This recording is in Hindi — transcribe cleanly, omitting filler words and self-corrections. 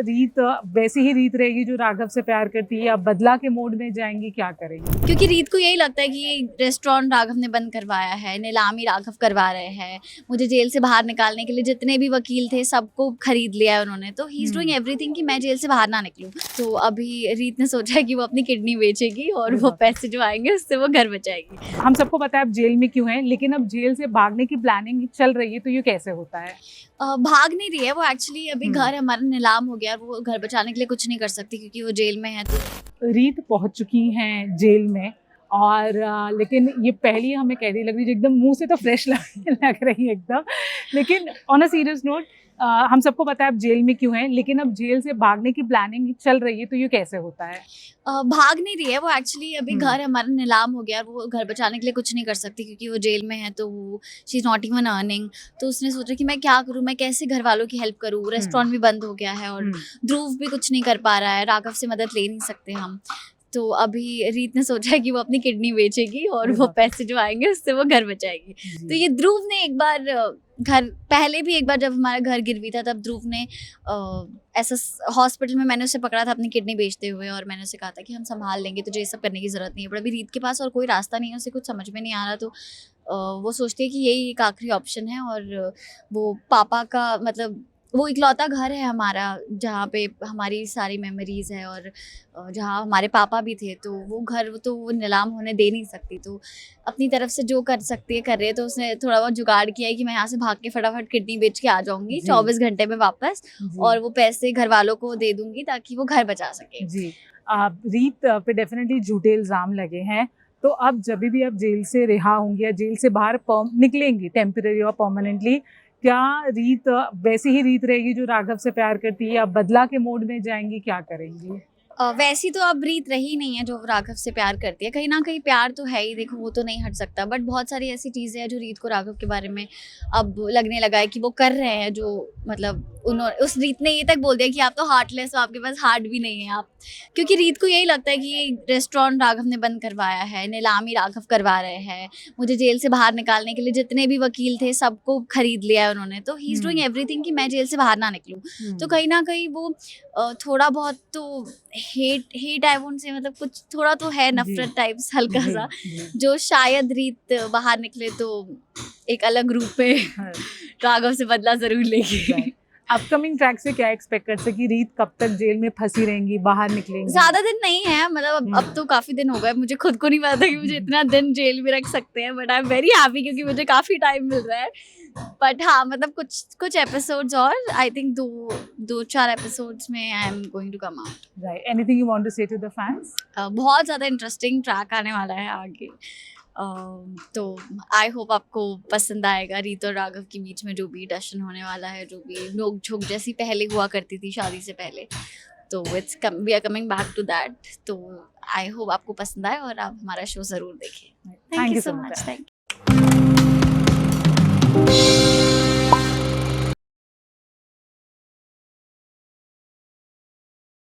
रीत वैसी ही रीत रहेगी जो राघव से प्यार करती है या बदला के मोड में जाएंगी, क्या करेंगी? क्योंकि रीत को यही लगता है कि ये रेस्टोरेंट राघव ने बंद करवाया है, नीलामी राघव करवा रहे हैं, मुझे जेल से बाहर निकालने के लिए जितने भी वकील थे सबको खरीद लिया है उन्होंने, तो ही इज डूइंग एवरीथिंग कि मैं जेल से बाहर ना निकलूं। तो अभी रीत ने सोचा है कि वो अपनी किडनी बेचेगी और वो पैसे जो आएंगे उससे वो घर बचाएगी। हम सबको पता है आप जेल में क्यों हैं, लेकिन अब जेल से भागने की प्लानिंग चल रही है, तो ये कैसे होता है? भाग नहीं रही है वो, एक्चुअली अभी घर हमारा नीलाम हो गया और वो घर बचाने के लिए कुछ नहीं कर सकती क्योंकि वो जेल में है। तो रीत पहुंच चुकी हैं जेल में और लेकिन ये पहली हमें कैदी लग रही है, जो एकदम मुंह से तो फ्रेश लग रही है एकदम। लेकिन ऑन अ सीरियस नोट, हम सबको पता है आप जेल में क्यों हैं, लेकिन अब जेल से भागने की प्लानिंग चल रही है, तो ये कैसे होता है? भाग नहीं रही है वो, एक्चुअली अभी घर हमारा नीलाम हो गया और वो घर बचाने के लिए कुछ नहीं कर सकती क्योंकि वो जेल में है, तो वो she is not even earning. तो उसने सोचा कि मैं क्या करूं, मैं कैसे घर वालों की हेल्प करूं, रेस्टोरेंट भी बंद हो गया है और ध्रुव भी कुछ नहीं कर पा रहा है, राघव से मदद ले नहीं सकते हम। तो अभी रीत ने सोचा है कि वो अपनी किडनी बेचेगी और वो पैसे जो आएंगे उससे वो घर बचाएगी। तो ये ध्रुव ने एक बार घर, पहले भी एक बार जब हमारा घर गिरवी था तब ध्रुव ने ऐसा हॉस्पिटल में मैंने उसे पकड़ा था अपनी किडनी बेचते हुए और मैंने उसे कहा था कि हम संभाल लेंगे, तुझे ये सब करने की ज़रूरत नहीं है। पर अभी रीत के पास और कोई रास्ता नहीं है, उसे कुछ समझ में नहीं आ रहा, तो वो सोचती है कि यही एक आखिरी ऑप्शन है। और वो पापा का, मतलब वो इकलौता घर है हमारा जहाँ पे हमारी सारी मेमोरीज है और जहाँ हमारे पापा भी थे, तो वो घर तो वो नीलाम होने दे नहीं सकती, तो अपनी तरफ से जो कर सकती है कर रही है। तो उसने थोड़ा बहुत जुगाड़ किया है कि मैं यहाँ से भाग के फटाफट किडनी बेच के आ जाऊंगी 24 घंटे में वापस, और वो पैसे घर वालों को दे दूंगी ताकि वो घर बचा सके। जी, रीत पे डेफिनेटली झूठे इल्जाम लगे हैं, तो अब जब भी आप जेल से रिहा होंगी या जेल से बाहर निकलेंगी टेम्पररी और परमानेंटली, क्या रीत वैसी ही रीत रहेगी जो राघव से प्यार करती है या बदला के मोड में जाएंगी, क्या करेंगी? वैसी तो अब रीत रही नहीं है जो राघव से प्यार करती है, कहीं ना कहीं प्यार तो है ही, देखो वो तो नहीं हट सकता, बट बहुत सारी ऐसी चीज़ें हैं जो रीत को राघव के बारे में अब लगने लगा है कि वो कर रहे हैं, जो मतलब उन्होंने, उस रीत ने ये तक बोल दिया कि आप तो हार्टलेस हो, आपके पास हार्ट भी नहीं है आप, क्योंकि रीत को यही लगता है कि ये रेस्टोरेंट राघव ने बंद करवाया है, नीलामी राघव करवा रहे हैं, मुझे जेल से बाहर निकालने के लिए जितने भी वकील थे सबको खरीद लिया है उन्होंने, तो ही इज डूइंग एवरीथिंग कि मैं जेल से बाहर ना निकलूं। तो कहीं ना कहीं वो थोड़ा बहुत तो हेट आई वोंट से, मतलब कुछ थोड़ा तो है नफरत टाइप्स हल्का सा, जो शायद रीत बाहर निकले तो एक अलग रूप में राघव से बदला जरूर लेगी। अपकमिंग ट्रैक से क्या एक्सपेक्ट कर सकती, रीत कब तक जेल में फंसी रहेंगी, बाहर निकलेंगी? ज्यादा दिन नहीं है, मतलब अब तो काफी दिन हो गए, मुझे खुद को नहीं पता था कि मुझे इतना दिन जेल में रख सकते हैं, but I am very happy क्योंकि मुझे काफी टाइम मिल रहा है। बट हाँ, मतलब कुछ एपिसोड्स और आई थिंक दो चार एपिसोड्स में I am going to come out. Right, anything you want to say to the fans? बहुत ज़्यादा इंटरेस्टिंग ट्रैक आने वाला है आगे, तो आई होप आपको पसंद आएगा। रीत और राघव के बीच में जो भी डशन होने वाला है, जो भी नोक झोंक जैसी पहले हुआ करती थी शादी से पहले, तो we are coming back to that. तो आई होप आपको पसंद आए और आप हमारा शो ज़रूर देखें। Thank you so much. Thank you.